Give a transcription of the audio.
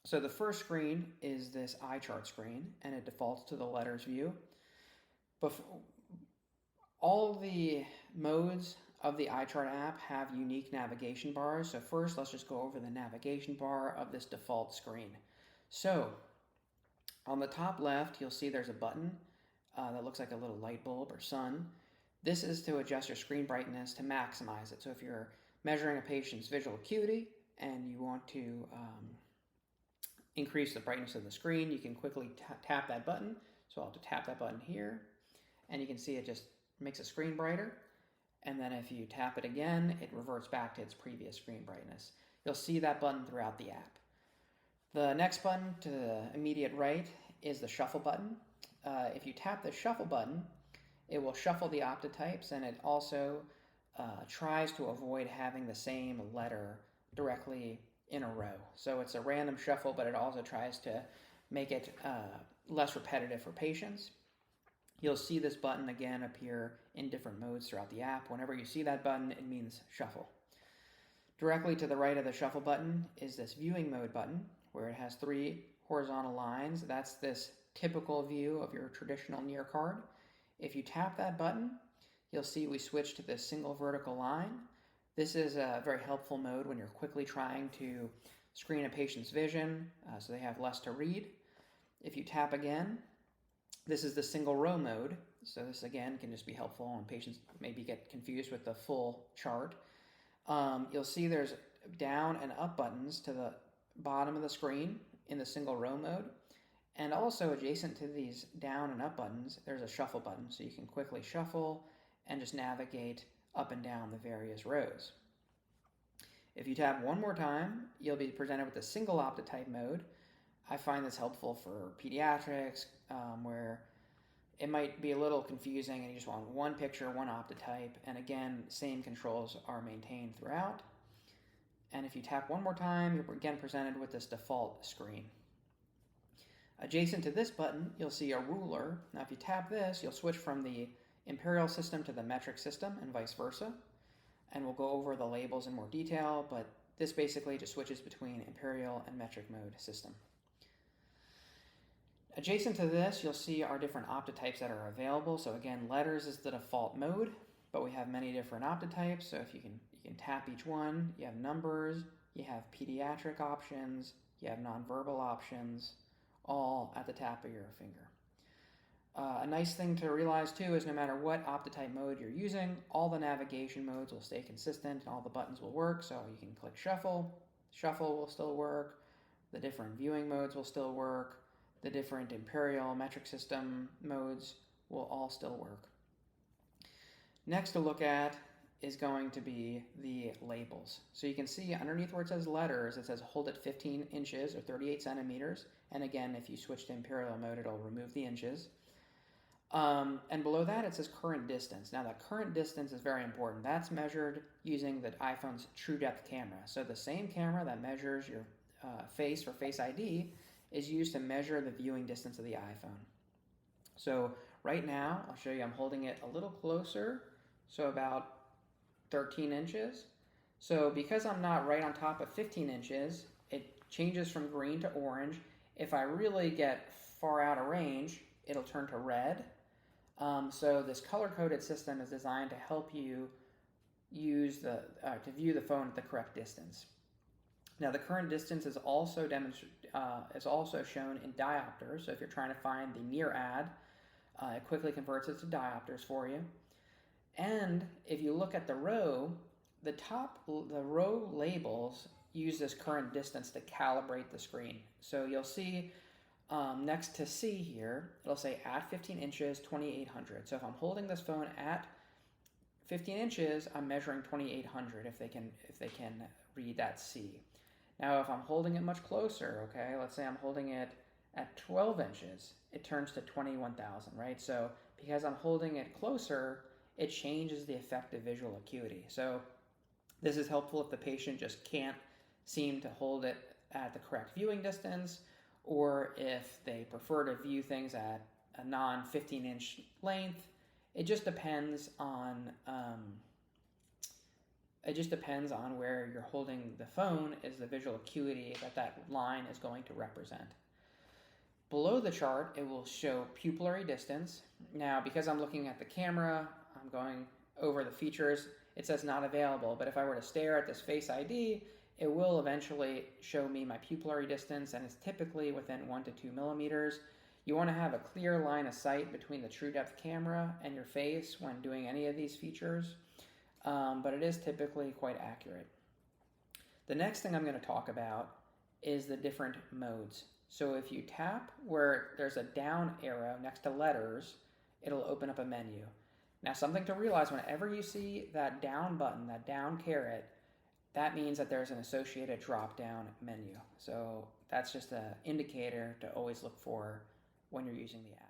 So the first screen is this eye chart screen, and it defaults to the letters view. All the modes of the eye chart app have unique navigation bars. So first, let's just go over the navigation bar of this default screen. So on the top left, you'll see there's a button that looks like a little light bulb or sun. This is to adjust your screen brightness to maximize it. So if you're measuring a patient's visual acuity and you want to increase the brightness of the screen, you can quickly tap that button. So I'll have to tap that button here, and you can see it just makes the screen brighter. And then if you tap it again, it reverts back to its previous screen brightness. You'll see that button throughout the app. The next button to the immediate right is the shuffle button. If you tap the shuffle button, it will shuffle the optotypes, and it also tries to avoid having the same letter directly in a row. So it's a random shuffle, but it also tries to make it less repetitive for patients. You'll see this button again appear in different modes throughout the app. Whenever you see that button, it means shuffle. Directly to the right of the shuffle button is this viewing mode button, where it has 3 horizontal lines. That's this typical view of your traditional near card. If you tap that button, you'll see we switch to this single vertical line. This is a very helpful mode when you're quickly trying to screen a patient's vision so they have less to read. If you tap again, this is the single row mode. So this again can just be helpful when patients maybe get confused with the full chart. You'll see there's down and up buttons to the bottom of the screen in the single row mode. And also adjacent to these down and up buttons, there's a shuffle button. So you can quickly shuffle and just navigate up and down the various rows. If you tap one more time, you'll be presented with the Single Optotype Mode. I find this helpful for pediatrics, where it might be a little confusing and you just want one picture, one optotype, and again, same controls are maintained throughout. And if you tap one more time, you're again presented with this default screen. Adjacent to this button, you'll see a ruler. Now if you tap this, you'll switch from the Imperial system to the metric system and vice versa. And we'll go over the labels in more detail, but this basically just switches between Imperial and metric mode system. Adjacent to this, you'll see our different optotypes that are available. So again, letters is the default mode, but we have many different optotypes. So if you can tap each one, you have numbers, you have pediatric options, you have nonverbal options, all at the tap of your finger. A nice thing to realize too is no matter what optotype mode you're using, all the navigation modes will stay consistent and all the buttons will work. So you can click shuffle, shuffle will still work, the different viewing modes will still work, the different Imperial metric system modes will all still work. Next to look at is going to be the labels. So you can see underneath where it says letters, it says hold at 15 inches or 38 centimeters. And again, if you switch to Imperial mode, it'll remove the inches. And below that, it says current distance. Now, that current distance is very important. That's measured using the iPhone's True Depth camera. So the same camera that measures your face for Face ID is used to measure the viewing distance of the iPhone. So right now, I'll show you, I'm holding it a little closer, so about 13 inches. So because I'm not right on top of 15 inches, it changes from green to orange. If I really get far out of range, it'll turn to red. So this color-coded system is designed to help you use to view the phone at the correct distance. Now the current distance is also shown in diopters. So if you're trying to find the near ad, it quickly converts it to diopters for you. And if you look at the row, the row labels use this current distance to calibrate the screen. So you'll see next to C here, it'll say at 15 inches, 2800. So if I'm holding this phone at 15 inches, I'm measuring 2800 if they can read that C. Now if I'm holding it much closer, okay, let's say I'm holding it at 12 inches, it turns to 21,000, right? So because I'm holding it closer, it changes the effective visual acuity. So this is helpful if the patient just can't seem to hold it at the correct viewing distance, or if they prefer to view things at a non-15-inch length. It just depends on It just depends on where you're holding the phone is the visual acuity that line is going to represent. Below the chart, it will show pupillary distance. Now, because I'm looking at the camera, I'm going over the features, it says not available, but if I were to stare at this Face ID, it will eventually show me my pupillary distance, and it's typically within 1 to 2 millimeters. You want to have a clear line of sight between the True Depth camera and your face when doing any of these features, but it is typically quite accurate. The next thing I'm going to talk about is the different modes. So if you tap where there's a down arrow next to letters, it'll open up a menu. Now, something to realize, whenever you see that down button, that down caret, that means that there's an associated drop-down menu. So that's just an indicator to always look for when you're using the app.